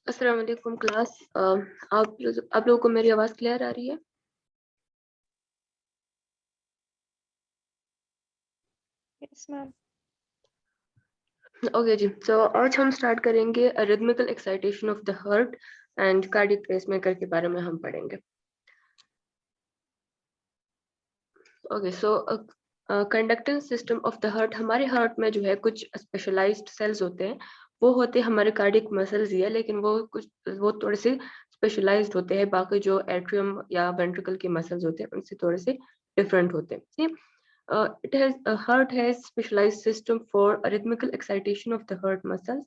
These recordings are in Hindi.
अस्सलाम वालेकुम क्लास। आप लोगों को मेरी आवाज़ क्लियर आ रही है? Yes ma'am. ओके जी। आज हम स्टार्ट करेंगे rhythmical excitation of the heart and cardiac pacemaker के बारे में हम पढ़ेंगे। Okay conductance system of the heart, हमारे हार्ट में जो है कुछ स्पेशलाइज्ड सेल्स होते हैं, वो होते हैं हमारे कार्डियक मसल्स ही है, लेकिन वो थोड़े से स्पेशलाइज्ड होते हैं, बाकी जो एट्रियम या वेंट्रिकल के मसल्स होते हैं उनसे थोड़े से डिफरेंट होते हैं। ठीक है? Heart has specialized system for arrhythmical excitation of the heart muscles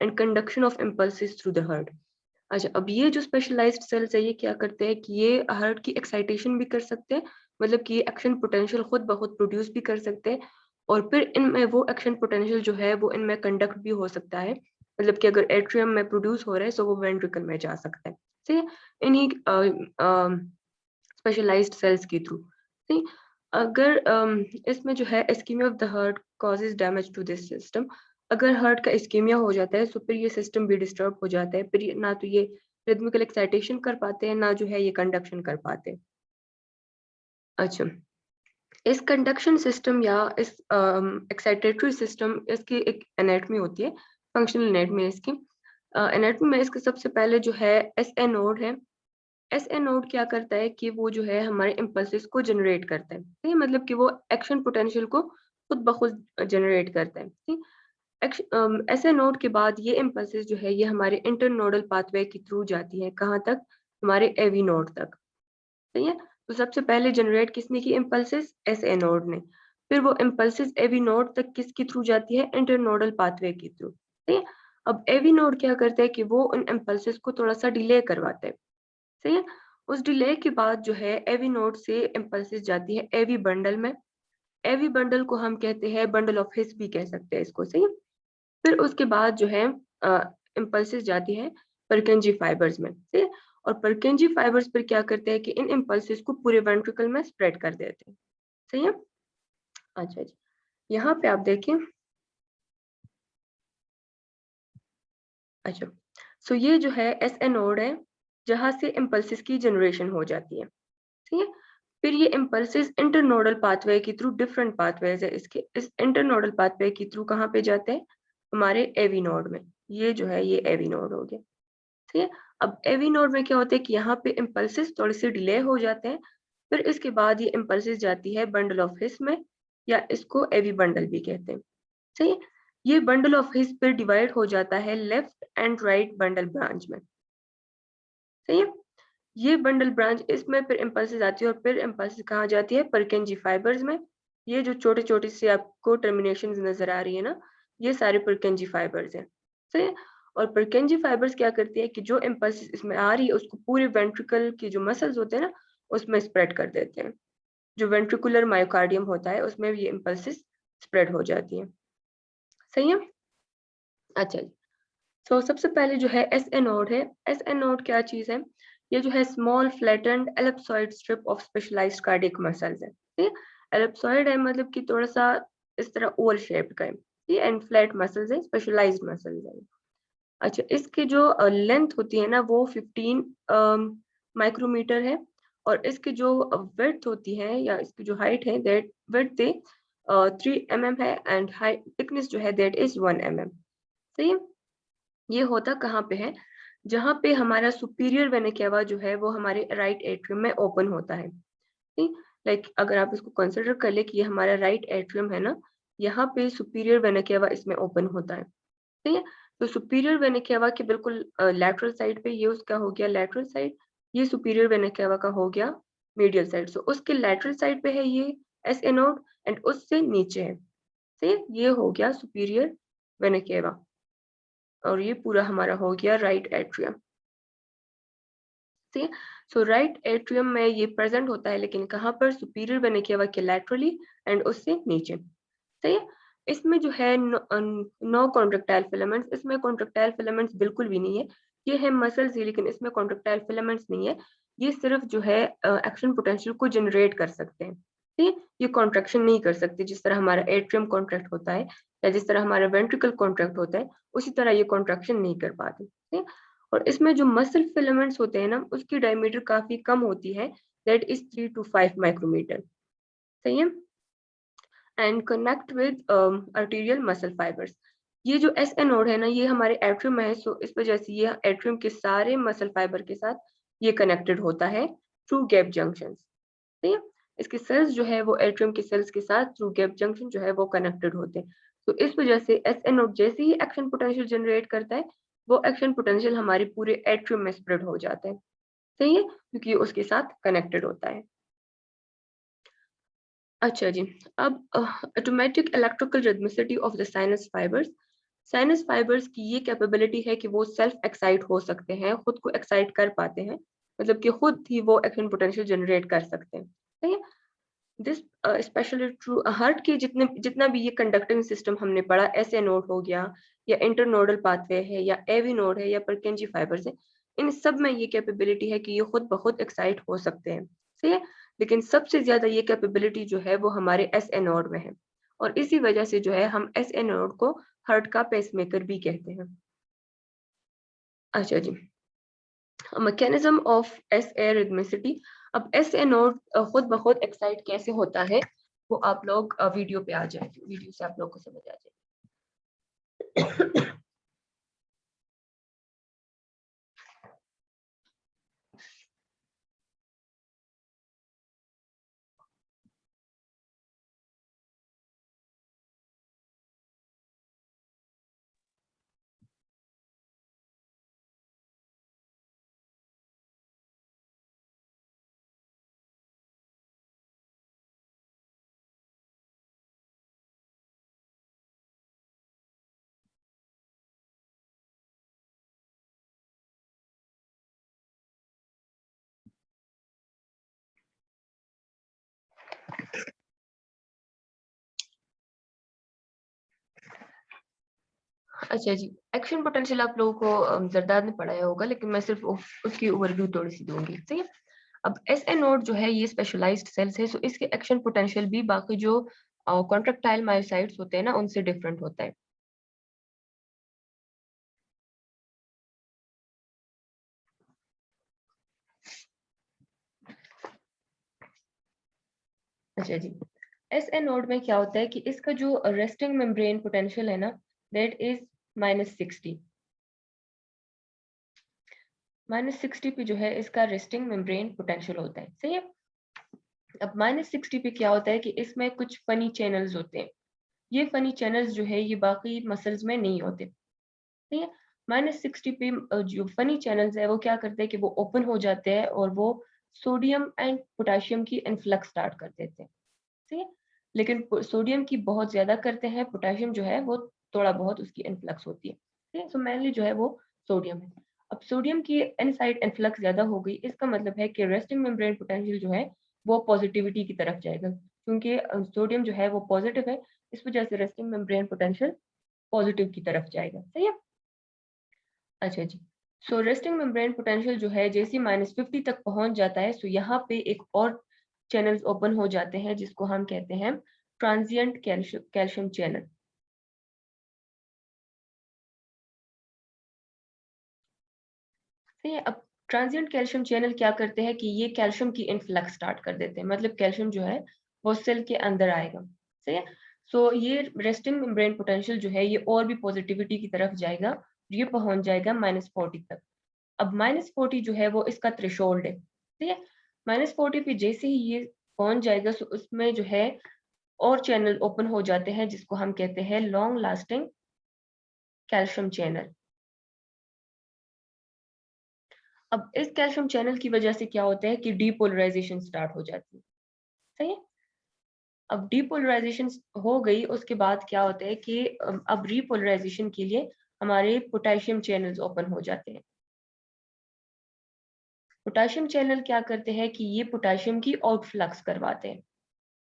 and conduction of impulses through the heart. अच्छा, अब ये जो स्पेशलाइज्ड सेल्स है ये क्या करते हैं कि ये हार्ट की एक्साइटेशन भी कर सकते हैं, मतलब कि एक्शन पोटेंशियल खुद ब खुद प्रोड्यूस भी कर सकते हैं, और फिर इनमें वो एक्शन पोटेंशियल जो है वो इनमें कंडक्ट भी हो सकता है, मतलब कि अगर एट्रियम में प्रोड्यूस हो रहा है तो वो वेंट्रिकल में जा सकता है। ठीक है? इन्हीं स्पेशलाइज्ड सेल्स के थ्रू। ठीक, अगर इसमें जो है ischemia of the heart causes damage to this system, अगर हार्ट का इस्कीमिया हो जाता है तो फिर ये सिस्टम भी डिस्टर्ब हो जाता है, फिर ना तो ये रिदमिकल एक्साइटेशन कर पाते हैं, ना जो है ये कंडक्शन कर पाते हैं। अच्छा, इस कंडक्शन सिस्टम या इस एक्साइटेटरी सिस्टम, इसकी एक एनाटमी होती है, फंक्शनल एनाटमी इसकी। एनाटमी में इसके सबसे पहले जो है एस ए नोड है। एस ए नोड क्या करता है कि वो जो है हमारे इम्पल्सेस को जनरेट करता है। ठीक है? मतलब कि वो एक्शन पोटेंशियल को खुद ब खुद जनरेट करता है। ठीक, एस ए नोड के बाद ये इम्पल्सेस जो है ये हमारे इंटरनोडल पाथवे के थ्रू जाती है, कहाँ तक? हमारे एवी नोड तक। सही है? तो सबसे पहले जनरेट किसने की इम्पल्सेस? एस ए नोड ने। फिर वो इम्पल्सेस एवी नोड तक किसके थ्रू जाती है? इंटरनोडल पाथवे के थ्रू। ठीक है? अब एवी नोड क्या करता है कि वो उन इम्पल्सेस को थोड़ा सा डिले करवाता है। सही है? उस डिले के बाद जो है एवी नोड से इम्पल्सेस जाती है एवी बंडल में। एवी बंडल को हम कहते हैं बंडल ऑफ हिस भी कह सकते हैं इसको। सही है? फिर उसके बाद जो है इम्पल्सेस जाती है परकेंजी फाइबर्स में। ठीक है? और परकेंजी फाइबर्स पर क्या करते हैं कि इन इम्पल्सेस को पूरे वेंट्रिकल में स्प्रेड कर देते हैं। सही है? अच्छा जी, यहाँ पे आप देखिए। अच्छा, ये जो है एस एन नोड है, जहां से इम्पल्सेस की जनरेशन हो जाती है। ठीक है? फिर ये इम्पल्सेस इंटरनोडल पाथवे के थ्रू, डिफरेंट पाथवेज है इसके, इस इंटरनोडल पाथवे के थ्रू कहाँ पे जाते हैं? हमारे एवी नोड में। ये जो है ये एवी नोड हो गया। ठीक है? अब एवी नोड में क्या होता है कि यहाँ पे इम्पल्सेस थोड़े से डिले हो जाते हैं, फिर इसके बाद ये इम्पल्सेस जाती है बंडल ऑफ हिस में, या इसको एवी बंडल भी कहते हैं। सही है? ये बंडल ऑफ हिस फिर डिवाइड हो जाता है left and right bundle branch में। सही है? ये बंडल ब्रांच, इसमें फिर इम्पल्सेस आती है, और फिर इम्पल्सेस कहाँ जाती है? परकेंजी फाइबर्स में। ये जो छोटे छोटे से आपको टर्मिनेशन नजर आ रही है ना, ये सारे परकेंजी फाइबर्स हैं। सही है? और परकेंजी फाइबर्स क्या करती है कि जो इम्पल्सेस इसमें आ रही है उसको पूरे वेंट्रिकल की जो मसल्स होते हैं ना उसमें स्प्रेड कर देते हैं। जो वेंट्रिकुलर मायोकार्डियम होता है उसमें ये इम्पल्सेस स्प्रेड हो जाती है। सही है? अच्छा जी। सबसे पहले जो है एस ए नोड है। एस ए नोड क्या चीज है? ये जो है small flattened ellipsoid strip of specialised cardiac muscles है। ठीक है? एलिप्सॉइड है मतलब कि थोड़ा सा इस तरह ओवल शेप्ड का है। ठीक है? एंड फ्लैट मसल्स है, स्पेशलाइज्ड मसल्स है। अच्छा, इसकी जो लेंथ होती है ना वो 15 माइक्रोमीटर है, और इसकी जो विड्थ होती है या इसकी जो हाइट है, दैट विड्थ 3 mm है, एंड हाइट थिकनेस जो है दैट इज 1 mm। सही है? ये होता कहाँ पे है? जहाँ पे हमारा सुपीरियर वेना केवा जो है वो हमारे राइट एट्रियम में ओपन होता है। ठीक, लाइक अगर आप इसको कंसिडर कर ले कि ये हमारा राइट एट्रियम है ना, यहाँ पे सुपीरियर वेना केवा इसमें ओपन होता है। ठीक है? तो सुपीरियर वेना केवा के बिल्कुल लैटरल साइड पे ये उसका हो गया लैटरल साइड, ये सुपीरियर वेना केवा का हो गया मीडियल साइड। उसके लैटरल साइड पे है ये एस ए नोड, एंड उससे नीचे है। ठीक, ये हो गया सुपीरियर वेना केवा, और ये पूरा हमारा हो गया राइट एट्रियम। ठीक है? राइट एट्रियम में ये प्रेजेंट होता है, लेकिन कहाँ पर? सुपीरियर वेना केवा के लैटरली एंड उससे नीचे। सही है? इसमें जो है नो कॉन्ट्रेक्टाइल फिलामेंट्स, इसमें कॉन्ट्रेक्टाइल फिलामेंट्स बिल्कुल भी नहीं है। ये है मसल्स ही, लेकिन इसमें कॉन्ट्रेक्टाइल फिलामेंट्स नहीं है। ये सिर्फ जो है एक्शन पोटेंशियल को जनरेट कर सकते हैं। ठीक है? ये कॉन्ट्रैक्शन नहीं कर सकते, जिस तरह हमारा एट्रियम कॉन्ट्रैक्ट होता है या जिस तरह हमारा वेंट्रिकल कॉन्ट्रैक्ट होता है, उसी तरह ये कॉन्ट्रैक्शन नहीं कर पाते। ठीक है? और इसमें जो मसल फिलामेंट्स होते हैं ना, उसकी डायमीटर काफी कम होती है, दैट इज 3 to 5 माइक्रोमीटर। सही है। And connect with arterial muscle fibres. ये जो एस एनोड है ना, ये हमारे एट्रियम है, सो इस वजह से ये एट्रियम के सारे मसल फाइबर के साथ ये कनेक्टेड होता है थ्रू गैप जंक्शंस। ठीक है। इसके सेल्स जो है वो एट्रियम के सेल्स के साथ थ्रू गैप जंक्शन जो है वो कनेक्टेड होते हैं। तो इस वजह से एस एनोड जैसे ही एक्शन पोटेंशियल जनरेट करता है, वो एक्शन पोटेंशियल हमारे पूरे एट्रियम में स्प्रेड हो जाता है। सही है, क्योंकि ये उसके साथ कनेक्टेड होता है। अच्छा जी, अब automatic electrical rhythmicity of the sinus fibres. Sinus fibres की ये कैपेबिलिटी है कि वो सेल्फ एक्साइट हो सकते हैं, खुद को एक्साइट कर पाते हैं, मतलब कि खुद ही वो एक्शन पोटेंशियल जनरेट कर सकते हैं। ठीक है। दिस स्पेशली ट्रू हार्ट के जितना भी ये कंडक्टिंग सिस्टम हमने पढ़ा, एस नोड हो गया या इंटरनोडल पाथवे है या एवी नोड है या परकेंजी फाइबर्स है, इन सब में ये कैपेबिलिटी है कि ये खुद ब खुद एक्साइट हो सकते हैं। सही है। लेकिन सबसे ज्यादा ये कैपेबिलिटी जो है वो हमारे एस नोड में है, और इसी वजह से जो है हम एस नोड को हार्ट का पेसमेकर भी कहते हैं। अच्छा जी, mechanism of S A rhythmicity. अब एस ए नोड खुद ब खुद एक्साइट कैसे होता है, वो आप लोग वीडियो पे आ जाए, वीडियो से आप लोग को समझ आ जाए। अच्छा जी, एक्शन पोटेंशियल आप लोगों को जरदाद ने पढ़ाया होगा, लेकिन मैं सिर्फ उसकी ओवरव्यू थोड़ी सी दूंगी। सही है। अब एस ए नोड जो है ये स्पेशलाइज्ड सेल्स है, सो इसके एक्शन पोटेंशियल भी बाकी जो कॉन्ट्रेक्टाइल मायोसाइट्स होते हैं ना, उनसे डिफरेंट होता है। अच्छा जी, एस ए नोड में क्या होता है कि इसका जो रेस्टिंग मेम्ब्रेन पोटेंशियल है ना, दैट इज -60। -60 पे जो है इसका रेस्टिंग मेम्ब्रेन पोटेंशियल होता है। सही है। अब -60 पे क्या होता है कि इसमें कुछ फनी चैनल्स होते हैं। ये फनी चैनल्स जो है ये बाकी मसल्स में नहीं होते। ठीक है। -60 पे जो फनी चैनल्स है वो क्या करते हैं कि वो ओपन हो जाते हैं और वो सोडियम एंड पोटेशियम की इन्फ्लक्स स्टार्ट कर देते हैं। ठीक है। लेकिन सोडियम की बहुत ज्यादा करते हैं, पोटेशियम जो है वो थोड़ा बहुत उसकी इन्फ्लक्स होती है। ठीक है। सो मेनली जो है वो सोडियम है। अब सोडियम की इनसाइड इन्फ्लक्स ज्यादा हो गई, इसका मतलब है कि रेस्टिंग मेम्ब्रेन पोटेंशियल जो है वो पॉजिटिविटी की तरफ जाएगा, क्योंकि सोडियम जो है वो पॉजिटिव है, इस वजह से रेस्टिंग मेम्ब्रेन पोटेंशियल पॉजिटिव की तरफ जाएगा। सही है। अच्छा जी, सो रेस्टिंग मेम्ब्रेन पोटेंशियल जो है जैसे -50 तक पहुंच जाता है, सो यहाँ पे एक और चैनल्स ओपन हो जाते हैं जिसको हम कहते हैं ट्रांजिएंट कैल्शियम चैनल। अब ट्रांजिएंट कैल्शियम चैनल क्या करते हैं कि ये कैल्शियम की इनफ्लक्स स्टार्ट कर देते हैं, मतलब कैल्शियम जो है वो सेल के अंदर आएगा। सही है। सो ये रेस्टिंग मेम्ब्रेन पोटेंशियल जो है ये और भी पॉजिटिविटी की तरफ जाएगा, ये पहुंच जाएगा -40 तक। अब -40 जो है वो इसका थ्रेशोल्ड है। ठीक है। -40 पे जैसे ही ये पहुंच जाएगा, सो उसमें जो है और चैनल ओपन हो जाते हैं जिसको हम कहते हैं लॉन्ग लास्टिंग कैल्शियम चैनल। अब इस कैल्शियम चैनल की वजह से क्या होता है कि डीपोलराइजेशन स्टार्ट हो जाती है। सही है। अब डीपोलराइजेशन हो गई, उसके बाद क्या होता है कि अब रीपोलराइजेशन के लिए हमारे पोटेशियम चैनल्स ओपन हो जाते हैं। पोटेशियम चैनल क्या करते हैं कि ये पोटेशियम की आउटफ्लक्स करवाते हैं।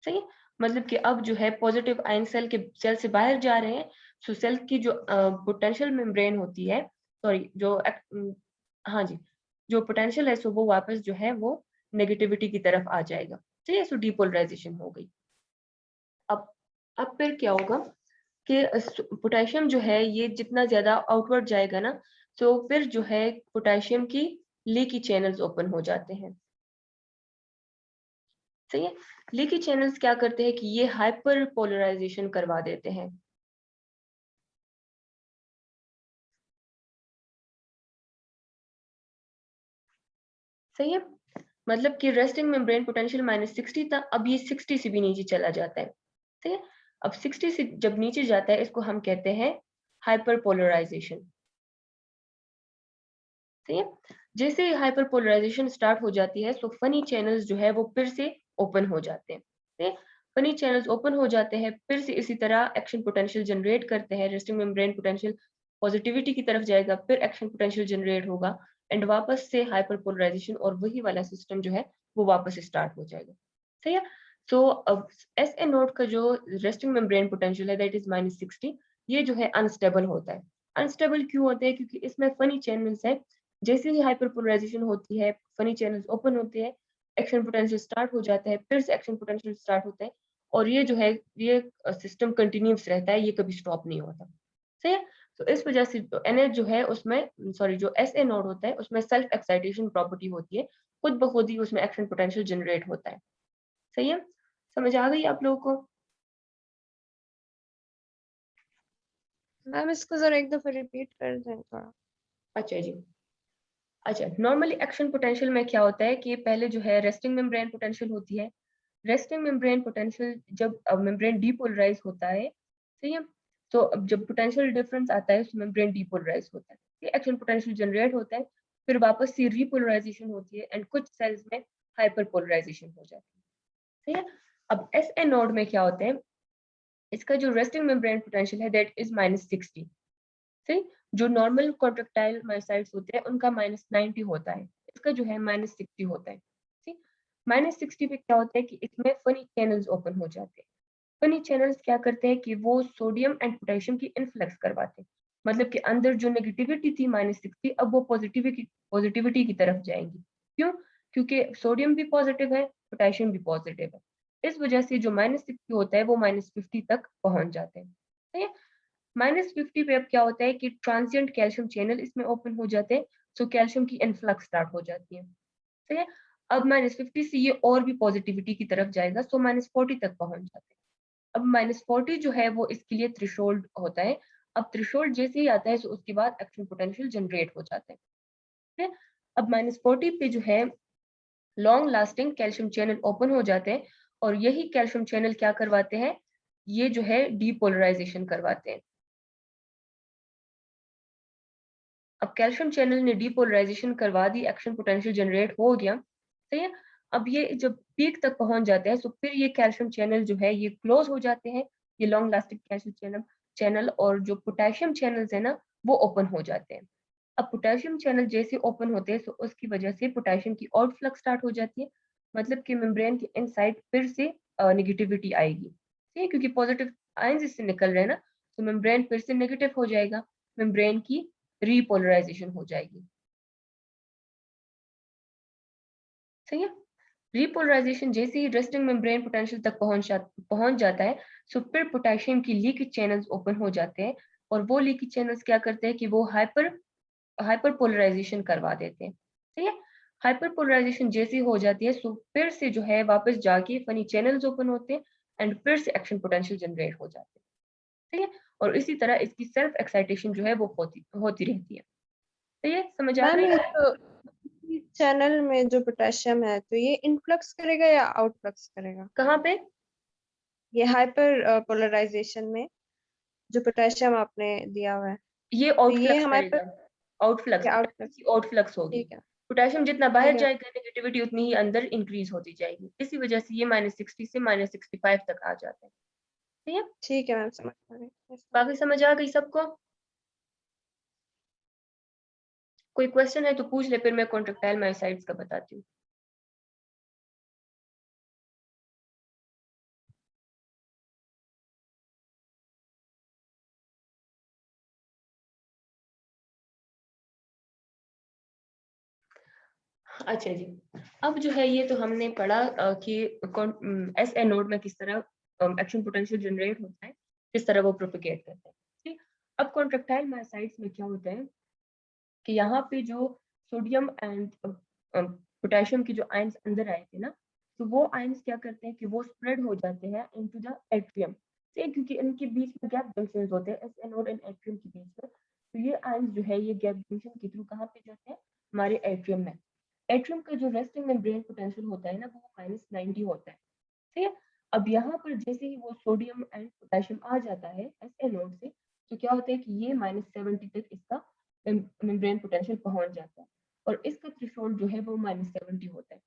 सही है। मतलब कि अब जो है पॉजिटिव आयन सेल से बाहर जा रहे हैं, सो सेल की जो पोटेंशियल मेम्ब्रेन होती है, सॉरी जो हाँ जी, जो पोटेंशियल है, सो वो वापस जो है वो नेगेटिविटी की तरफ आ जाएगा। ठीक है। सो डीपोलराइजेशन हो गई। अब अब फिर क्या होगा कि पोटेशियम जो है ये जितना ज्यादा आउटवर्ड जाएगा ना, तो फिर जो है पोटेशियम की लीकी चैनल्स ओपन हो जाते हैं। सही है। लीकी चैनल्स क्या करते हैं कि ये हाइपर पोलराइजेशन करवा देते हैं। सही है। मतलब कि रेस्टिंग मेम्ब्रेन पोटेंशियल -60 था, अब ये 60 से भी नीचे चला जाता है। ठीक है। अब 60 से जब नीचे जाता है इसको हम कहते हैं हाइपर पोलराइजेशन। ठीक है। जैसे हाइपर पोलराइजेशन स्टार्ट हो जाती है तो फनी चैनल्स जो है वो फिर से ओपन हो जाते हैं। ठीक है। फनी चैनल्स ओपन हो जाते हैं, फिर से इसी तरह एक्शन पोटेंशियल जनरेट करते हैं। रेस्टिंग मेम्ब्रेन पोटेंशियल पॉजिटिविटी की तरफ जाएगा, फिर एक्शन पोटेंशियल जनरेट होगा एंड वापस से हाइपर पोलराइजेशन और वही वाला सिस्टम जो है वो वापस स्टार्ट हो जाएगा। सही है। सो अब एस ए नोड का जो रेस्टिंग मेम्ब्रेन पोटेंशियल है दैट इज -60, ये जो है अनस्टेबल होता है। अनस्टेबल क्यों होता है? क्योंकि इसमें फनी चैनल्स है। जैसे ही हाइपरपोलराइजेशन होती है, फनी चैनल्स ओपन होते हैं, एक्शन पोटेंशियल स्टार्ट हो जाता है, फिर से एक्शन पोटेंशियल स्टार्ट होता है और ये जो है ये सिस्टम कंटिन्यूस रहता है, ये कभी स्टॉप नहीं होता। सही है। तो इस वजह से एनएच जो है उसमें सॉरी जो एस ए नोड होता है उसमें सेल्फ एक्साइटेशन प्रॉपर्टी होती है, खुद ब खुद ही उसमें एक्शन पोटेंशियल जनरेट होता है। सही है। समझ आ गई आप लोगों को? मैम इसको जरा एक दफा रिपीट कर दें थोड़ा। अच्छा जी। अच्छा, नॉर्मली एक्शन पोटेंशियल में क्या होता है कि पहले जो है रेस्टिंग मेम्ब्रेन पोटेंशियल होती है। रेस्टिंग मेम्ब्रेन पोटेंशियल जब मेम्ब्रेन डीपोलराइज होता है, सही है, तो अब जब पोटेंशियल डिफरेंस आता है तो मेम्ब्रेन डीपोलराइज होता है, ये एक्शन पोटेंशियल जनरेट होता है, फिर वापस से रीपोलराइजेशन होती है एंड कुछ सेल्स में हाइपर पोलराइजेशन हो जाती है। सही है। अब एस ए नोड में क्या होता है, इसका जो रेस्टिंग मेम्ब्रेन पोटेंशियल है दैट इज -60। सही। जो नॉर्मल कॉन्ट्रेक्टाइल मायोसाइट्स होते हैं उनका -90 होता है, इसका जो है -60 होता है। ठीक। -60 पे क्या होता है कि इसमें फनी चैनल्स ओपन हो जाते हैं। फनी चैनल्स क्या करते हैं कि वो सोडियम एंड पोटेशियम की इनफ्लक्स करवाते हैं। मतलब कि अंदर जो नेगेटिविटी थी -60, अब वो पॉजिटिविटी की तरफ जाएंगी। क्यों? क्योंकि सोडियम भी पॉजिटिव है, पोटेशियम भी पॉजिटिव है। इस वजह से जो -60 होता है वो -50 तक पहुंच जाते हैं। ठीक है। -50 पे अब क्या होता है कि ट्रांसिएंट कैल्शियम चैनल इसमें ओपन हो जाते हैं, सो कैल्शियम की इनफ्लक्स स्टार्ट हो जाती है। ठीक है। अब -50 से ये और भी पॉजिटिविटी की तरफ जाएगा, सो -40 तक पहुंच जाते हैं। अब -40 जो है वो इसके लिए थ्रेशोल्ड होता है। अब थ्रेशोल्ड जैसे ही आता है तो उसके बाद एक्शन पोटेंशियल जनरेट हो जाते हैं। ठीक है। अब -40 पे जो है long lasting calcium channel open हो जाते हैं और यही कैल्शियम चैनल क्या करवाते हैं, ये जो है डीपोलराइजेशन करवाते हैं। अब कैल्शियम चैनल ने डीपोलराइजेशन करवा दी, एक्शन पोटेंशियल जनरेट हो गया। सही है। अब ये जब पीक तक पहुंच जाते हैं तो फिर ये कैल्शियम चैनल जो है ये क्लोज हो जाते हैं, ये लॉन्ग लास्टिंग कैल्शियम चैनल और जो पोटेशियम चैनल्स है ना वो ओपन हो जाते हैं। अब पोटेशियम चैनल जैसे ओपन होते हैं तो उसकी वजह से पोटेशियम की आउटफ्लक्स स्टार्ट हो जाती है। मतलब कि मेम्ब्रेन के इनसाइड फिर से नेगेटिविटी आएगी। ठीक है, क्योंकि पॉजिटिव आयंस इससे निकल रहे हैं ना, तो मेम्ब्रेन फिर से नेगेटिव हो जाएगा, मेम्ब्रेन की रीपोलराइजेशन हो जाएगी। सही है। रीपोलराइजेशन जैसे ही रेस्टिंग मेम्ब्रेन पोटेंशियल तक पहुंच जाता है, तो फिर पोटेशियम की लीकेज चैनल्स ओपन हो जाते हैं और वो लीकेज चैनल्स क्या करते हैं कि वो हाइपर पोलराइजेशन करवा देते हैं। ठीक है। हाइपर पोलराइजेशन जैसी हो जाती है तो फिर से जो है वापस जाके फनी चैनल्स ओपन होते हैं एंड फिर से एक्शन पोटेंशियल जनरेट हो जाते हैं। ठीक है। और इसी तरह इसकी सेल्फ एक्साइटेशन जो है वो होती होती रहती है। तो ये समझ आ मैम गई? ये जो चैनल में जो पोटेशियम है तो ये इनफ्लक्स करेगा या आउटफ्लक्स करेगा? कहाँ पे? ये हाइपर पोलराइजेशन में जो पोटेशियम आपने दिया हुआ है ये तो ये आउटफ्लक्स हमारे करेगा। पास आउटफ्लक्स, क्या पोटेशियम आउटफ्लक्स? की आउटफ्लक्स होगी। ठीक है। पोटेशियम जितना ठीक बाहर है। जाएगा नेगेटिविटी उतनी ही अंदर इंक्रीज होती जाएगी, इसी वजह से ये -60 से -65 तक आ जाते हैं। ठीक है। ठीक है मैम, समझ पा रही हूँ। Yes, ma'am। बाकी समझ आ गई सबको? कोई क्वेश्चन है तो पूछ ले, फिर मैं कॉन्ट्रेक्टाइल मायोसाइट्स का बताती हूँ। अच्छा जी। अब जो है ये तो हमने पढ़ा कि एस ए नोड में किस तरह एक्शन पोटेंशियल जनरेट होता है, किस तरह वो प्रोपिगेट करता है। ठीक। अब कॉन्ट्रेक्टाइल मायोसाइट्स में क्या होता है कि यहाँ पे जो सोडियम एंड पोटेशियम की जो आयंस अंदर आए थे ना, तो वो आयंस क्या करते हैं कि वो स्प्रेड हो जाते हैं इनटू द एट्रियम, ठीक, क्योंकि इनके बीच में गैप जंक्शंस होते हैं एस एनोड एंड एट्रियम के बीच में। तो ये आयंस जो है ये गैप जंक्शन के थ्रू कहाँ पे जाते हैं, हमारे एट्रियम में। एट्रियम का जो रेस्टिंग मेम्ब्रेन पोटेंशियल होता है ना, वो -90 होता है, ठीक है। अब यहाँ पर जैसे ही वो सोडियम एंड पोटेशियम आ जाता है एस एनोड से, तो क्या होता है कि ये -70 तक इसका मेम्ब्रेन पोटेंशियल पहुंच जाता है, और इसका थ्रेशोल्ड जो है वो -70 होता है।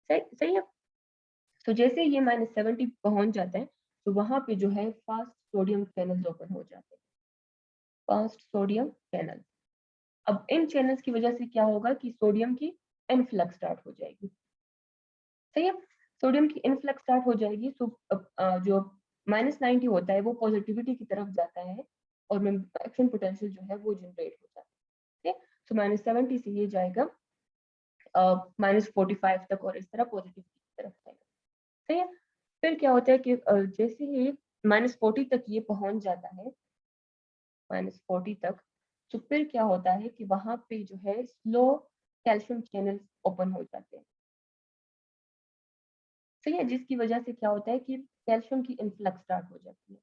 सही सही है। तो जैसे ये -70 पहुंच जाता है, तो वहां पे जो है फास्ट सोडियम चैनल्स ओपन हो जाते हैं, फास्ट सोडियम चैनल। अब इन चैनल्स की वजह से क्या होगा कि सोडियम की इनफ्लक्स स्टार्ट हो जाएगी, सही है। सोडियम की इनफ्लक्स स्टार्ट हो जाएगी, तो जो -90 होता है वो पॉजिटिविटी की तरफ जाता है, और एक्शन पोटेंशियल जो है वो जनरेट हो जाता है, तो -70 से ये जाएगा -45 तक, और इस तरह पॉजिटिव की तरफ जाएगा, सही है। फिर क्या होता है कि जैसे ही -40 तक ये पहुंच जाता है, -40 तक, तो फिर क्या होता है कि वहां पे जो है स्लो कैल्शियम चैनल ओपन हो जाते हैं, सही है, जिसकी वजह से क्या होता है कि कैल्शियम की इनफ्लक्स स्टार्ट हो जाती है,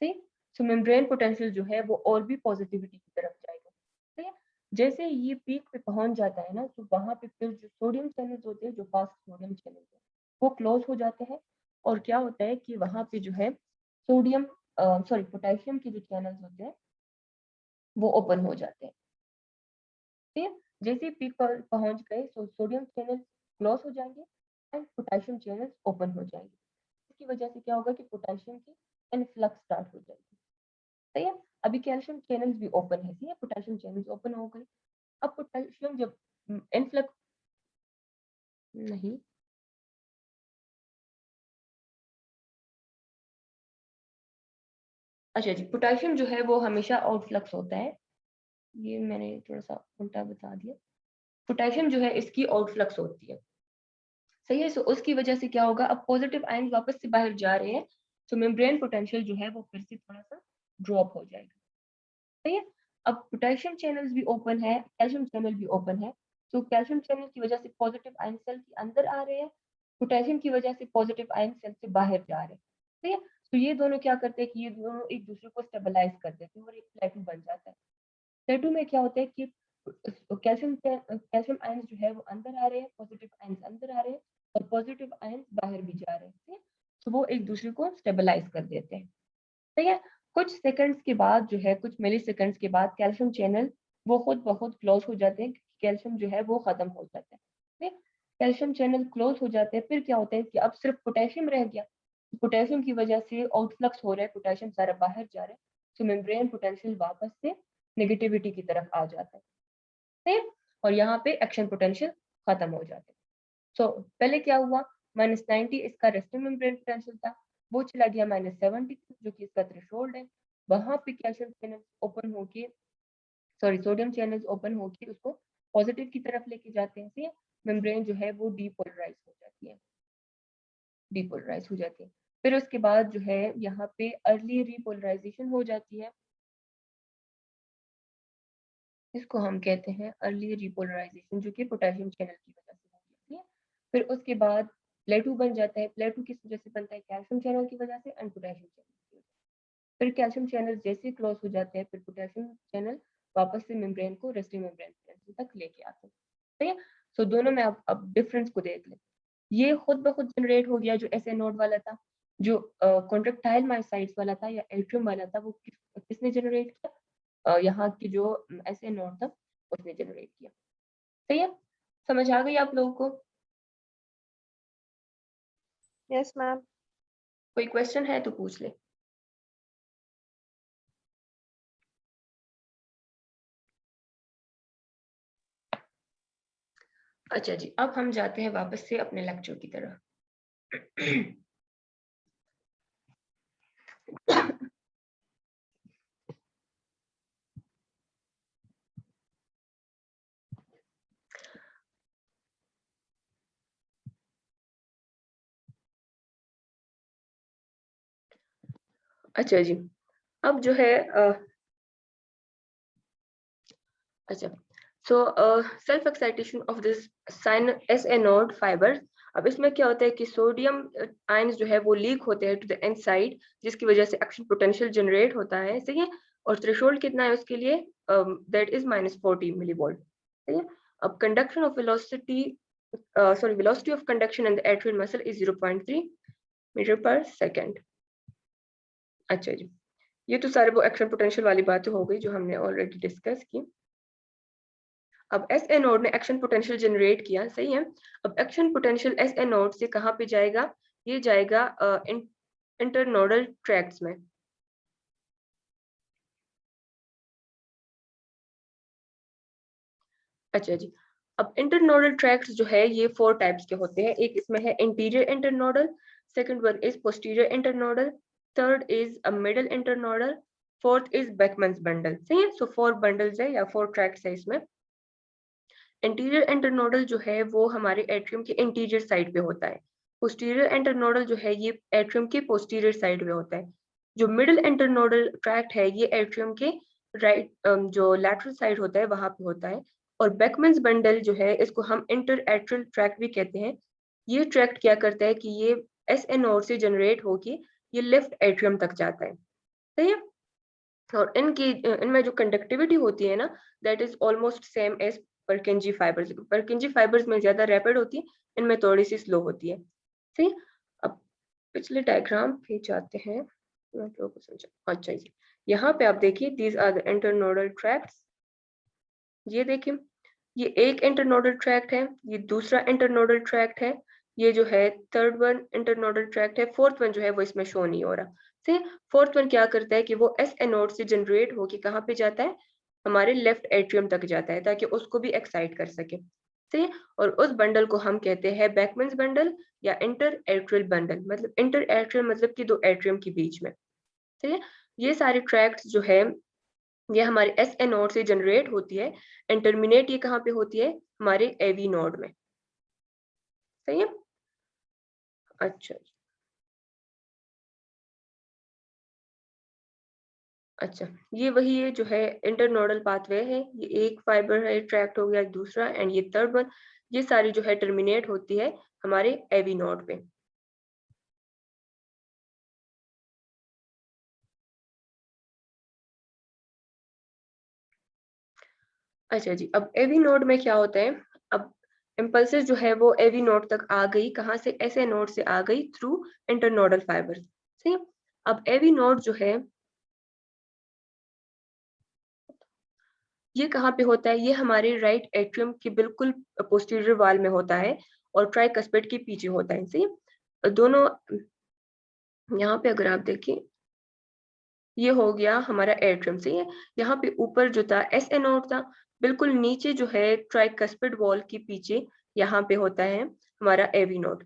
सही। सो मेम्ब्रेन पोटेंशियल जो है वो और भी पॉजिटिविटी की तरफ जाएगा, सही है। जैसे ये पीक पे पहुंच जाता है ना, तो वहां पे फिर जो सोडियम चैनल्स होते हैं, जो फास्ट सोडियम चैनल्स है, वो क्लोज हो जाते हैं, और क्या होता है कि वहां पे जो है सोडियम सॉरी पोटेशियम के जो चैनल्स होते हैं वो ओपन हो जाते हैं, ठीक है। जैसे पीक पर पहुंच गए, तो सोडियम चैनल क्लोज हो जाएंगे एंड पोटेशियम चैनल ओपन हो जाएंगे। इसकी वजह से क्या होगा कि पोटेशियम की इनफ्लक्स स्टार्ट हो जाएगी, सही है। अभी कैल्शियम चैनल्स भी ओपन है, ठीक है, पोटेशियम चैनल्स ओपन हो गए। अब पोटेशियम जब इनफ्लक्स नहीं, अच्छा जी, पोटेशियम जो है वो हमेशा आउटफ्लक्स होता है, ये मैंने थोड़ा सा उल्टा बता दिया। पोटेशियम जो है इसकी आउटफ्लक्स होती है, सही है। सो उसकी वजह से क्या होगा, अब पॉजिटिव आयन वापस से बाहर जा रहे हैं, तो मेम्ब्रेन पोटेंशियल जो है वो फिर से थोड़ा सा ड्रॉप हो जाएगा, सही है। अब पोटेशियम चैनल्स भी ओपन है, कैल्शियम चैनल भी ओपन है, तो कैल्शियम चैनल की वजह से पॉजिटिव आयन सेल के अंदर आ रहे हैं, पोटेशियम की वजह से पॉजिटिव आयन सेल से बाहर जा रहे हैं, ठीक है। तो ये दोनों क्या करते हैं कि ये दोनों एक दूसरे को स्टेबलाइज कर देते हैं, और एक प्लेटू बन जाता है। प्लेटू में क्या होता है कि कैल्शियम आयंस जो है वो अंदर आ रहे हैं, पॉजिटिव आयंस अंदर आ रहे हैं, और पॉजिटिव आयंस बाहर भी जा रहे हैं, ठीक है। तो वो एक दूसरे को स्टेबलाइज कर देते हैं, ठीक है। कुछ सेकंड्स के बाद जो है, कुछ मिली सेकंड्स के बाद कैल्शियम चैनल वो खुद ब खुद क्लोज हो जाते हैं, कैल्शियम जो है वो खत्म हो जाता है, ठीक है। कैल्शियम चैनल क्लोज हो जाते हैं, फिर क्या होता है कि अब सिर्फ पोटेशियम रह गया, पोटेशियम की वजह से आउटफ्लक्स हो रहा है, पोटेशियम सारा बाहर जा रहा है, तो मेम्ब्रेन पोटेंशियल वापस से नेगेटिविटी की तरफ आ जाता है, ठीक है, और यहाँ पे एक्शन पोटेंशियल खत्म हो जाते हैं। सो पहले क्या हुआ, -90 इसका रेस्टिंग मेम्ब्रेन पोटेंशियल था, वो चला गया -70 जो कि इसका थ्रेशोल्ड है, वहां पे कैल्शियम चैनल ओपन होके, सॉरी सोडियम चैनल्स ओपन होके उसको पॉजिटिव की तरफ लेके जाते हैं, ठीक है। मेम्ब्रेन जो है वो डीपोलराइज हो जाती है, डीपोलराइज हो जाती है। फिर उसके बाद जो है यहाँ पे अर्ली रीपोलराइजेशन हो जाती है, इसको हम कहते हैं अर्ली रिपोलराइजेशन, जो कि पोटेशियम चैनल की वजह से होती है। फिर उसके बाद प्लेटू बन जाता है, प्लेटू किस वजह से बनता है, कैल्शियम चैनल की वजह से एंड पोटेशियम चैनल की वजह से। फिर कैल्शियम चैनल जैसे क्लोज हो जाते हैं, फिर पोटेशियम चैनल वापस से मेम्ब्रेन को रेस्टिंग मेम्ब्रेन तक लेके आते हैं, ठीक है। सो दोनों में अब डिफरेंस को देख लें। ये खुद ब खुद जनरेट हो गया जो एस नोड वाला था, जो कॉन्ट्रेक्टाइल मायोसाइट्स वाला था या एट्रियम वाला था, वो किसने जनरेट किया, यहाँ की जो ऐसे नोड था उसने जनरेट किया, सही है। समझ आ गई आप लोगों को? Yes ma'am. कोई क्वेश्चन है तो पूछ ले। अच्छा जी, अब हम जाते हैं वापस से अपने लेक्चर की तरफ। अच्छा जी, अब जो है अच्छा, so self excitation of this sinus node fibre. अब इसमें क्या होता है कि सोडियम आयंस जो है वो लीक होते हैं टू द इनसाइड, जिसकी वजह से एक्शन पोटेंशियल जनरेट होता है, सही है। और थ्रेशोल्ड कितना है उसके लिए, दैट इज -40 मिलीवोल्ट, सही है। अब conduction of velocity, velocity of conduction in the atrial muscle is 0.3 metre per second. अच्छा जी, ये तो सारे वो एक्शन पोटेंशियल वाली बातें हो गई जो हमने ऑलरेडी डिस्कस की। अब एस एनोड ने एक्शन पोटेंशियल जनरेट किया, सही है। अब एक्शन पोटेंशियल एस एनोड से कहाँ पे जाएगा, ये जाएगा इंटरनोडल ट्रैक्ट्स में। अच्छा जी, अब इंटरनोडल ट्रैक्ट्स जो है ये 4 टाइप्स के होते हैं। एक इसमें है interior internodal, second one is posterior internodal, third is a middle internodal, fourth is Bachmann's bundle, सही है। सो 4 बंडल्स है या 4 ट्रैक्ट्स है इसमें। इंटीरियर इंटरनोडल जो है वो हमारे एट्रियम के इंटीरियर साइड पे होता है। पोस्टीरियर इंटरनोडल जो है ये एट्रियम के पोस्टीरियर साइड में होता है। जो मिडिल इंटरनोडल ट्रैक्ट है ये एट्रियम के राइट, जो लैटरल साइड होता है वहां पे होता है। और बैकमन्स बंडल जो है इसको हम इंटर एट्रियल ट्रैक्ट भी कहते हैं। ये ट्रैक्ट क्या करता है कि ये एस एन नोड से जनरेट होके ये लेफ्ट एट्रियम तक जाता है, सही है। और इनमें जो कंडक्टिविटी होती है ना, that is almost same as Purkinje fibres. Purkinje fibres में ज्यादा रैपिड होती है, इनमें थोड़ी सी स्लो होती है, सही। अब पिछले डायग्राम पे जाते हैं, मैं आप लोगों को समझा। अच्छा जी, यहाँ पे आप देखिए these are the internodal tracts. ये देखिए, ये एक इंटरनोडल ट्रैक्ट है, ये दूसरा इंटरनोडल ट्रैक्ट है, ये जो है थर्ड वन इंटरनोडल ट्रैक्ट है, फोर्थ वन जो है वो इसमें शो नहीं हो रहा। से फोर्थ वन क्या करता है कि वो एस एनोड से जनरेट होके कहाँ पे जाता है, हमारे लेफ्ट एट्रियम तक जाता है ताकि उसको भी एक्साइट कर सके, सही। और उस बंडल को हम कहते हैं बैकमन्स बंडल या इंटर एट्रियल बंडल। मतलब इंटर एट्रियल मतलब कि दो एट्रियम के बीच में, सही है। ये सारे ट्रैक्ट्स जो है ये हमारे एस एन नोड से जनरेट होती है एंड टर्मिनेट ये कहाँ पे होती है, हमारे एवी नोड में, सही है। अच्छा अच्छा, ये वही है जो है इंटरनोडल पाथवे है। ये एक फाइबर है ट्रैक्ट हो गया, दूसरा एंड ये थर्ड वन, ये सारी जो है टर्मिनेट होती है हमारे एवी नोड पे। अच्छा जी, अब एवी नोड में क्या होता है, अब इम्पल्सेस जो है वो एवी नोड तक आ गई, कहाँ से, ऐसे नोड से आ गई थ्रू इंटरनोडल फाइबर, सही है। अब एवी नोड जो है ये कहाँ पे होता है, ये हमारे राइट एट्रियम के बिल्कुल पोस्टीरियर वाल में होता है और ट्राइकस्पिड के पीछे होता है, सही। दोनों यहाँ पे अगर आप देखें, ये हो गया हमारा एट्रियम, सही है। यहाँ पे ऊपर जो था एस एनोड था, बिल्कुल नीचे जो है ट्राइकस्पिड वॉल के पीछे यहाँ पे होता है हमारा एवी नोड,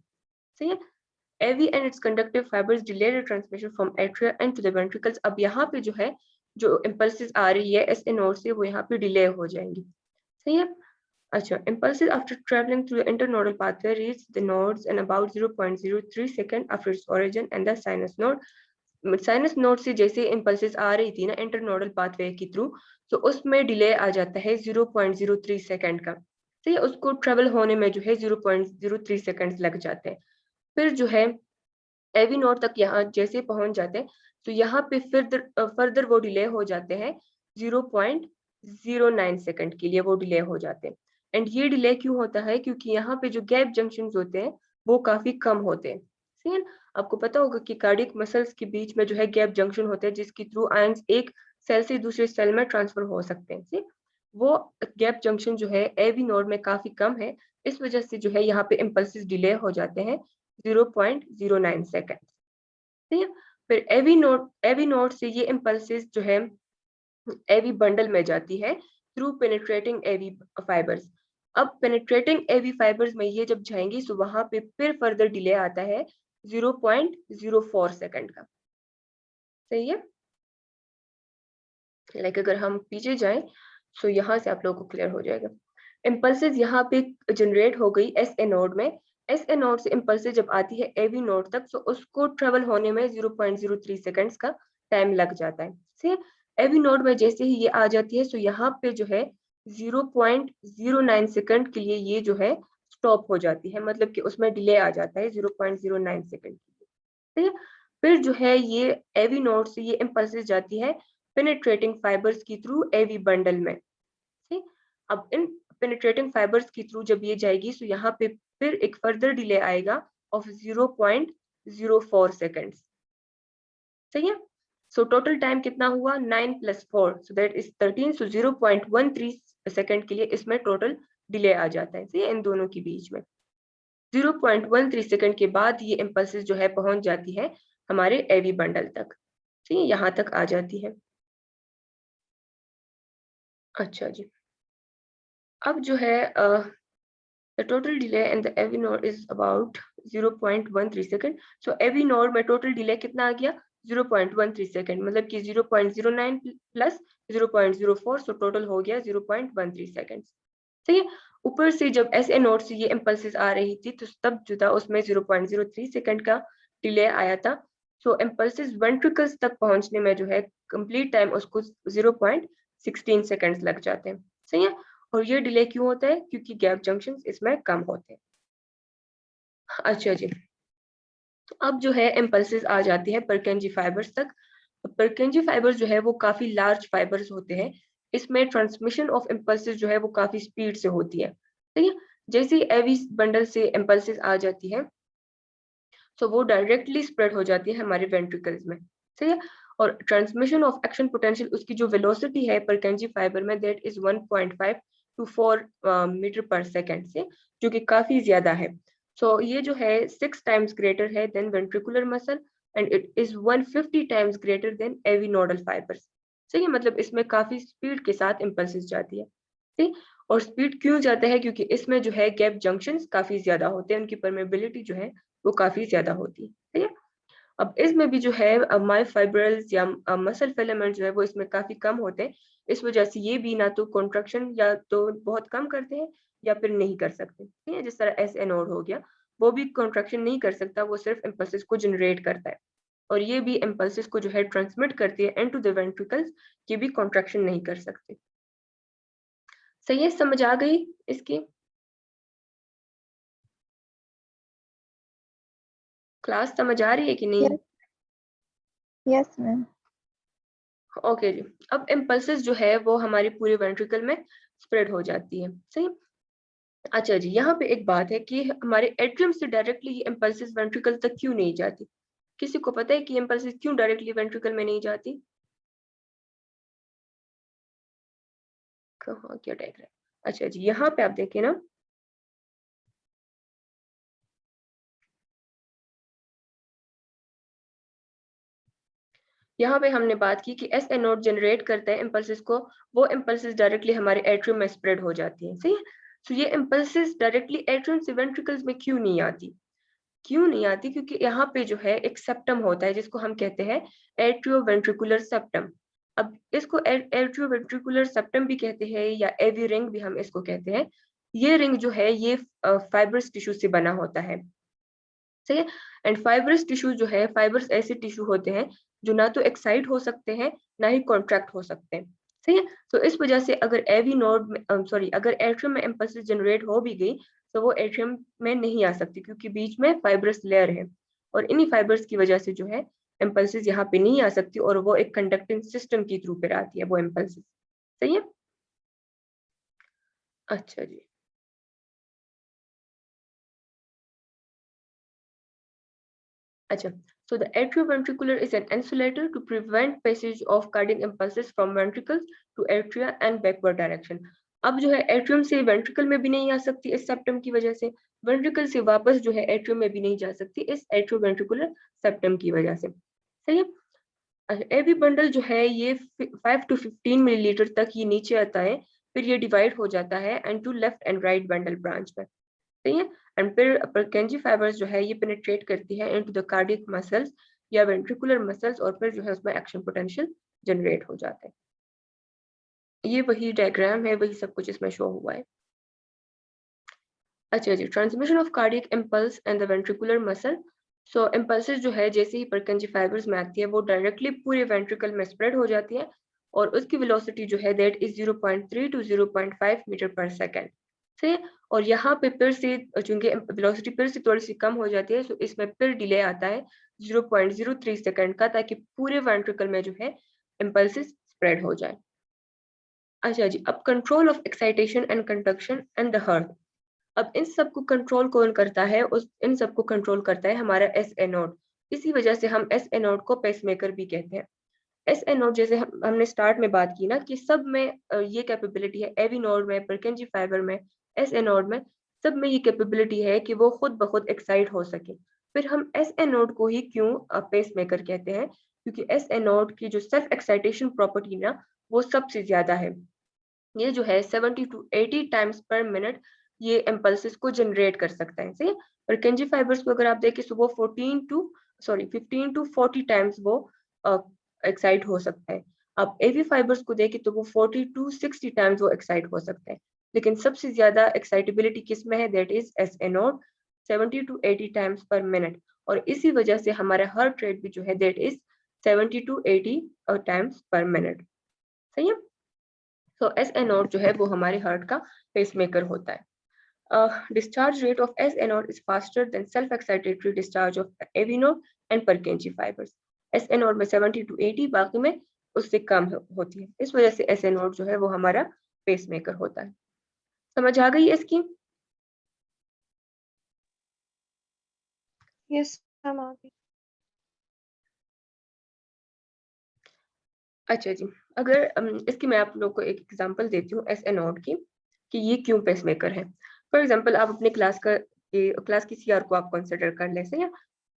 सही है। AV and its conductive fibers delay the transmission from atria and to the ventricles। अब यहाँ पे जो है जो impulses आ रही है एस नोड से वो यहाँ पे डिले हो जाएंगी, सही है। अच्छा, impulses after traveling through the internodal pathway reach the nodes in about 0.03 second after its origin and the sinus node। Sinus node से जैसे इम्पल्सेस आ रही थी ना इंटरनोडल पाथवे के थ्रू, तो उसमें डिले आ जाता है 0.03 सेकंड का, सही है। उसको ट्रेवल होने में जो है 0.03 सेकंड्स लग जाते हैं। फिर जो है एवी नोड तक यहाँ जैसे पहुंच जाते हैं, तो यहाँ पे फर्दर वो डिले हो जाते हैं 0.09 सेकंड के लिए वो डिले हो जाते हैं। एंड ये डिले क्यों होता है, क्योंकि यहाँ पे जो गैप जंक्शंस होते हैं वो काफी कम होते हैं, सही है। आपको पता होगा कि कार्डियक मसल्स के बीच में जो है गैप जंक्शन होते हैं जिसके थ्रू आयंस एक सेल से दूसरे सेल में ट्रांसफर हो सकते हैं, सही। वो गैप जंक्शन जो है एवी नोड में काफी कम है, इस वजह से जो है यहाँ पे इम्पल्सिस डिले हो जाते हैं 0.09 सेकंड, ठीक है। फिर एवी नोड से ये इम्पल्सिस जो है एवी बंडल में जाती है थ्रू पेनिट्रेटिंग एवी फाइबर्स। अब पेनिट्रेटिंग एवी फाइबर्स में ये जब जाएंगी तो वहां पे फिर फर्दर डिले आता है 0.04 सेकंड का, सही है। लाइक अगर हम पीछे जाएं तो यहाँ से आप लोगों को क्लियर हो जाएगा। इम्पल्सिस यहाँ पे जनरेट हो गई एस ए नोड में, एस ए नोड से इम्पल्सिस जब आती है एवी नोड तक तो उसको ट्रेवल होने में 0.03 सेकंड्स का टाइम लग जाता है, ठीक है। एवी नोड में जैसे ही ये आ जाती है तो यहाँ पे जो है 0.09 सेकंड के लिए ये जो है स्टॉप हो जाती है, मतलब कि उसमें डिले आ जाता है 0.09 सेकंड के लिए। ठीक है, फिर जो है ये एवी नोड से ये इम्पल्सेस जाती है पेनिट्रेटिंग फाइबर्स की थ्रू एवी बंडल में। ठीक, अब इन पेनिट्रेटिंग फाइबर्स के थ्रू जब ये जाएगी तो यहाँ पे फिर एक फर्दर डिले आएगा ऑफ 0.04 सेकेंड्स। सही है, सो टोटल टाइम कितना हुआ 9 + 4 so that is 13। So 0.13 second के लिए इसमें टोटल डिले आ जाता है। सही है, इन दोनों के बीच में 0.13 सेकेंड के बाद ये इम्पल्सेस जो है पहुंच जाती है हमारे एवी बंडल तक। ठीक है, यहाँ तक आ जाती है। अच्छा जी, अब जो है the total delay in the AV node is about 0.13 second. So AV node में टोटल डिले कितना आ गया 0.13 सेकंड, मतलब कि 0.09 प्लस 0.04, सो टोटल हो गया 0.13 सेकंड। ठीक है, ऊपर से जब SA नोड से ये इम्पल्सेस आ रही थी तो तब जो था उसमें 0.03 सेकंड का डिले आया था। सो इम्पल्सेस वेंट्रिकल्स तक पहुंचने में जो है कंप्लीट टाइम उसको 0.16 सेकंड्स लग जाते हैं। सही है, और ये डिले क्यों होता है, क्योंकि गैप जंक्शंस इसमें कम होते हैं। अच्छा जी, तो अब जो है इम्पल्सेस आ जाती है परकेंजी फाइबर्स तक। परकेंजी फाइबर्स जो है वो काफी लार्ज फाइबर्स होते हैं, इसमें ट्रांसमिशन ऑफ इम्पल्सेस जो है वो काफी स्पीड से होती है। ठीक है, जैसे ही एवी बंडल से इम्पल्सेस आ जाती है तो वो डायरेक्टली स्प्रेड हो जाती है हमारे वेंट्रिकल्स में। ठीक है, और ट्रांसमिशन ऑफ एक्शन पोटेंशियल उसकी जो वेलोसिटी है परकेंजी फाइबर में that is 1.5 to 4 metre per second से, जो कि काफी ज्यादा है। सो ये जो है 6 टाइम्स ग्रेटर है than ventricular muscle and it is 150 times greater than AV nodal fibres. सही है, मतलब इसमें काफी स्पीड के साथ इम्पल्सेस जाती है। ठीक, और स्पीड क्यों जाता है, क्योंकि इसमें जो है गैप जंक्शंस काफी ज्यादा होते हैं, उनकी परमेबिलिटी जो है वो काफी ज्यादा होती है। ठीक है, अब इसमें भी जो है मायोफाइब्रल्स या मसल फिलामेंट जो है वो इसमें काफी कम होते हैं। इस वजह से ये भी ना तो कॉन्ट्रैक्शन या तो बहुत कम करते हैं या फिर नहीं कर सकते। ठीक है, जिस तरह एस एनोड हो गया, वो भी कॉन्ट्रैक्शन नहीं कर सकता, वो सिर्फ इम्पल्सेस को जनरेट करता है। और ये भी इम्पल्सेस को जो है ट्रांसमिट करती है इनटू द वेंट्रिकल्स, ये भी कॉन्ट्रैक्शन नहीं कर सकते। सही है, समझ आ गई इसकी? क्लास समझ आ रही है कि नहीं? Yes ma'am. ओके जी, अब इम्पल्सेस जो है वो हमारे पूरे वेंट्रिकल में स्प्रेड हो जाती है। सही, अच्छा जी, यहाँ पे एक बात है कि हमारे एट्रियम से डायरेक्टली ये इम्पल्सेस वेंट्रिकल तक क्यों नहीं जाती? किसी को पता है कि इम्पल्सेस क्यों डायरेक्टली वेंट्रिकल में नहीं जाती? कहाँ क्या डायग्राम? अच्छा जी, यहाँ पे आप देखें ना, यहाँ पे हमने बात की कि एस एनोड जनरेट करता है इम्पल्सेस को, वो इम्पल्सेस डायरेक्टली हमारे एट्रियम में स्प्रेड हो जाती है। सही है, तो ये इम्पल्सेस डायरेक्टली एट्रियम से वेंट्रिकल्स में क्यों नहीं आती? क्यों नहीं आती, क्योंकि यहाँ पे जो है एक सेप्टम होता है जिसको हम कहते हैं एट्रियोवेंट्रिकुलर सेप्टम। अब इसको एट्रियोवेंट्रिकुलर सेप्टम भी कहते हैं या एवी रिंग भी हम इसको कहते हैं। ये रिंग जो है ये फाइब्रस टिश्यू से बना होता है। सही है, एंड फाइब्रस टिश्यू जो है, फाइबर्स ऐसे टिश्यू होते हैं जो ना तो एक्साइट हो सकते हैं ना ही कॉन्ट्रैक्ट हो सकते हैं। सही है, तो इस वजह से अगर एवी नोड में सॉरी अगर एट्रियम में इम्पल्सेस जनरेट हो भी गई तो वो एट्रियम में नहीं आ सकती, क्योंकि बीच में फाइब्रस लेयर है और इन्हीं फाइबर्स की वजह से जो है इम्पल्सेस यहाँ पे नहीं आ सकती और वो एक कंडक्टिंग सिस्टम के थ्रू पे आती है वो इम्पल्सेस। सही है, अच्छा जी, अच्छा, so the atrioventricular is an insulator to prevent passage of cardiac impulses from ventricles to atria and backward direction। अब जो है एट्रियम से वेंट्रिकल में भी नहीं आ सकती इस सेप्टम की वजह से, वेंट्रिकल से वापस जो है एट्रियम में भी नहीं जा सकती इस एट्रियोवेंट्रिकुलर सेप्टम की वजह से। सही है, एवी बंडल जो है ये 5 to 15 मिलीलीटर तक ये नीचे आता है, फिर ये डिवाइड हो जाता है and two left and right bundle branch में। सही है, एंड फिर परकेंजी फाइबर्स जो है ये पेनिट्रेट करती है इनटू द कार्डियक मसल्स या वेंट्रिकुलर मसल्स और फिर जो है उसमें एक्शन पोटेंशियल जनरेट हो जाता है। ये वही डायग्राम है, वही सब कुछ इसमें शो हुआ है। अच्छा जी, transmission of cardiac impulse and the ventricular muscle. So impulses जो है जैसे ही परकेंजी फाइबर्स में आती है वो डायरेक्टली पूरे वेंट्रिकल में स्प्रेड हो जाती है और उसकी वेलोसिटी जो है that is 0.3 to 0.5 metre per second. सही है। और यहाँ पे फिर से चूंकि वेलोसिटी फिर से थोड़ी सी कम हो जाती है, तो इसमें फिर डिले आता है 0.03 सेकेंड का, ताकि पूरे वेंट्रिकल में जो है इम्पल्सिस स्प्रेड हो जाए। अच्छा जी, अब control of excitation and conduction and the heart. अब इन सब को कंट्रोल कौन करता है? इन सब को कंट्रोल करता है हमारा एस ए नोड। इसी वजह से हम एस ए नोड को पेसमेकर भी कहते हैं। एस ए नोड, जैसे हमने स्टार्ट में बात की ना कि सब में ये कैपेबिलिटी है, एवी नोड में, परकिंजी फाइबर में, एस ए नोड में, सब में ये कैपेबिलिटी है कि वो खुद ब खुद एक्साइट हो सके। फिर हम एस ए नोड को ही क्यों पेसमेकर कहते हैं? क्योंकि एस ए नोड की जो सेल्फ एक्साइटेशन प्रॉपर्टी ना, वो सबसे ज्यादा है। ये जो है 70 to 80 टाइम्स पर मिनट ये इम्पल्सिस को जनरेट कर सकता है। सही। और केंजी फाइबर्स को अगर आप देखें तो वो 15 to 40 टाइम्स वो एक्साइट हो सकता है। अब एवी फाइबर्स को देखें तो वो 40 to 60 टाइम्स वो एक्साइट हो सकता है। लेकिन सबसे ज्यादा एक्साइटेबिलिटी किस में है? That is S A node, 70 to 80 times पर मिनट। और इसी वजह से हमारा हार्ट रेट भी जो है दैट इज 70 to 80 टाइम्स पर मिनट। सही है। तो एस ए नोड जो है वो हमारे हार्ट का पेसमेकर होता है। Discharge rate of SA node is faster than self-excitatory discharge of AV node and Purkinje fibers. SA node में 70 to 80, बाकी में उससे कम होती है। इस वजह से SA node जो है वो हमारा पेसमेकर होता है। समझ आ गई इसकी? यस मैम, आ गई। अच्छा जी, अगर इसकी मैं आप लोग को एक एग्जांपल देती हूँ SA नोड की कि ये क्यों पेसमेकर है। फॉर एग्जांपल आप अपने क्लास की सीआर को आप कंसिडर कर लें। सही है।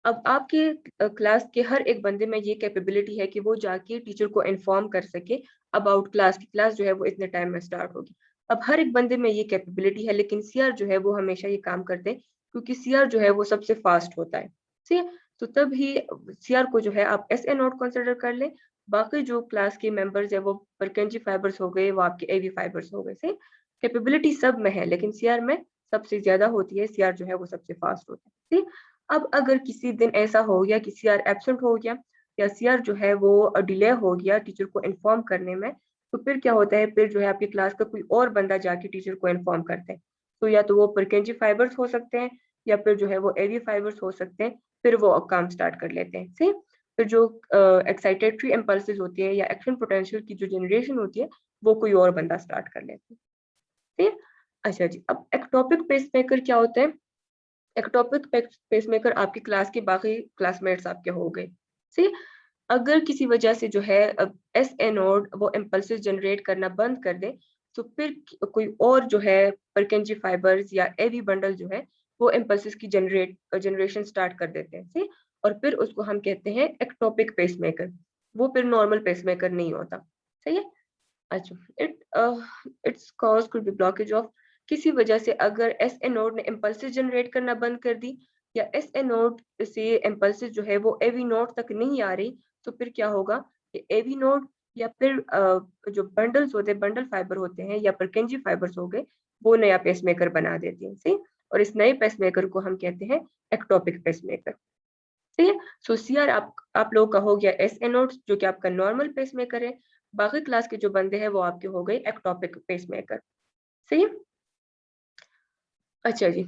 अब आपके क्लास के हर एक बंदे में ये कैपेबिलिटी है कि वो जाके टीचर को इन्फॉर्म कर सके अबाउट क्लास की क्लास जो है वो इतने टाइम में स्टार्ट होगी। अब हर एक बंदे में ये कैपेबिलिटी है, लेकिन सीआर जो है वो हमेशा ये काम करते हैं क्योंकि सीआर जो है वो सबसे फास्ट होता है। ठीक है। तो तब ही सीआर को जो है आप एस ए नोट कंसिडर कर लें। बाकी जो क्लास के मेंबर्स है वो परकेंजी फाइबर्स हो गए, वो आपके एवी फाइबर्स हो गए। से कैपेबिलिटी सब में है, लेकिन सीआर में सबसे ज्यादा होती है, सीआर जो है वो सबसे फास्ट होता है। ठीक। अब अगर किसी दिन ऐसा हो गया कि सीआर एब्सेंट हो गया या सीआर जो है वो डिले हो गया टीचर को इन्फॉर्म करने में, तो फिर क्या होता है? फिर जो है आपकी क्लास का कोई और बंदा जाके टीचर को इन्फॉर्म करते हैं। तो या तो वो परकेंजी फाइबर्स हो सकते हैं या फिर जो है वो एवी फाइबर्स हो सकते हैं। फिर वो काम स्टार्ट कर लेते हैं। सही। फिर जो एक्साइटेटरी इम्पल्सेस होती है या एक्शन पोटेंशियल की जो जनरेशन होती है, वो कोई और बंदा स्टार्ट कर लेते हैं। ठीक है। अच्छा जी, अब एक्टोपिक पेसमेकर क्या होता है? एक्टोपिक पेसमेकर आपकी क्लास के बाकी क्लासमेट्स आपके हो गए। सी। अगर किसी वजह से जो है एस ए नोड वो इम्पल्सिस जनरेट करना बंद कर दे, तो फिर कोई और जो है परकेंजी फाइबर्स या एवी बंडल जो है वो इम्पल्सिस की जनरेशन स्टार्ट कर देते हैं। सी। और फिर उसको हम कहते हैं एक्टोपिक पेसमेकर। वो फिर नॉर्मल पेसमेकर नहीं होता। सही है। अच्छा, it's cause could be blockage of, किसी वजह से अगर एस ए नोड ने इम्पल्सिस जनरेट करना बंद कर दी या एस ए नोड से इम्पल्सिस जो है वो एवी नोड तक नहीं आ रही, तो फिर क्या होगा कि एवी नोड या फिर जो बंडल्स होते हैं, बंडल फाइबर होते हैं या परकेंजी फाइबर्स हो गए, वो नया पेसमेकर बना देती हैं। सही। और इस नए पेसमेकर को हम कहते हैं एक्टोपिक पेसमेकर। ठीक है। सो सीआर आप लोगों का हो गया एस ए नोड जो कि आपका नॉर्मल पेसमेकर है। बाकी क्लास के जो बंदे हैं वो आपके हो गए एक्टोपिक पेसमेकर। सही है। अच्छा जी,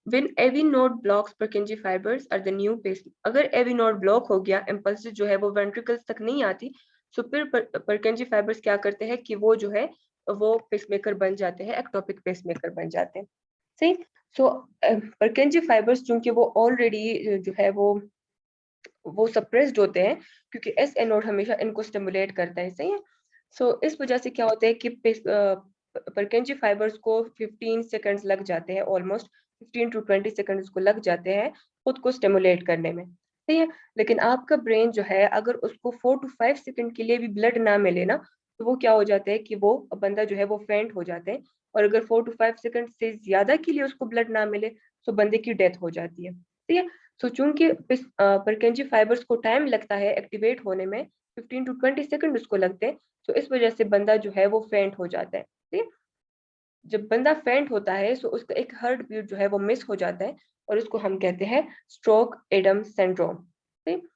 when AV node blocks Purkinje fibers are the new pace। अगर AV node ब्लॉक हो गया, इम्पल्स जो है वो वेंट्रिकल्स तक नहीं आती, तो फिर Purkinje fibers क्या करते हैं कि वो जो है वो पेसमेकर बन जाते हैं, एक्टोपिक पेसमेकर बन जाते हैं। सही। सो Purkinje fibers चूंकि वो ऑलरेडी जो है वो सप्रेस्ड होते हैं, क्योंकि एस ए नोड हमेशा इनको स्टिमुलेट करता है। सही है। सो इस वजह से क्या होता है कि परकेंजी फाइबर्स को 15 सेकंड्स लग जाते हैं, ऑलमोस्ट 15 to 20 सेकंड्स को लग जाते हैं खुद को स्टिमुलेट करने में। सही है। लेकिन आपका ब्रेन जो है अगर उसको 4 to 5 सेकंड के लिए भी ब्लड ना मिले ना, तो वो क्या हो जाता है कि वो बंदा जो है वो फेंट हो जाते हैं। और अगर 4 to 5 सेकंड से ज्यादा के लिए उसको ब्लड ना मिले, तो बंदे की डेथ हो जाती है। ठीक है। सो चूंकि परकेंजी फाइबर्स को टाइम लगता है एक्टिवेट होने में, 15 to 20 सेकंड उसको लगते हैं, तो इस वजह से बंदा जो है वो फेंट हो जाता है। ठीक। जब बंदा फेंट होता है तो उसका एक हार्ट बीट जो है वो मिस हो जाता है, और उसको हम कहते हैं स्ट्रोक एडम सिंड्रोम। ठीक।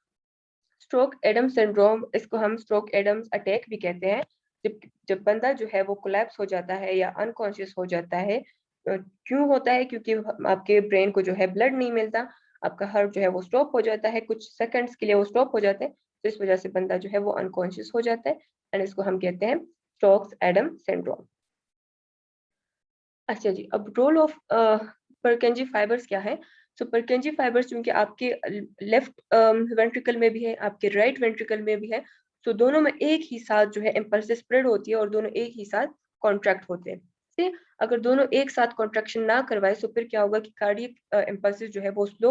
स्ट्रोक एडम सिंड्रोम, इसको हम स्ट्रोक एडम्स अटैक भी कहते हैं। जब बंदा जो है वो कोलैप्स हो जाता है या अनकॉन्शियस हो जाता है, क्यों होता है? क्योंकि आपके ब्रेन को जो है ब्लड नहीं मिलता, आपका हार्ट जो है वो स्टॉप हो जाता है, कुछ सेकंड्स के लिए वो स्टॉप हो जाते हैं, तो इस वजह से बंदा जो है वो अनकॉन्शियस हो जाता है, एंड इसको हम कहते हैं स्ट्रोक एडम सिंड्रोम। अच्छा जी, अब रोल ऑफ परकेंजी फाइबर्स क्या है? सो परकेंजी फाइबर्स चूंकि आपके लेफ्ट वेंट्रिकल में भी है, आपके राइट वेंट्रिकल में भी है, तो दोनों में एक ही साथ जो है इम्पल्स स्प्रेड होती है और दोनों एक ही साथ कॉन्ट्रैक्ट होते हैं। ठीक है? अगर दोनों एक साथ कॉन्ट्रैक्शन ना करवाए तो फिर क्या होगा कि कार्डियक इम्पल्स जो है वो स्लो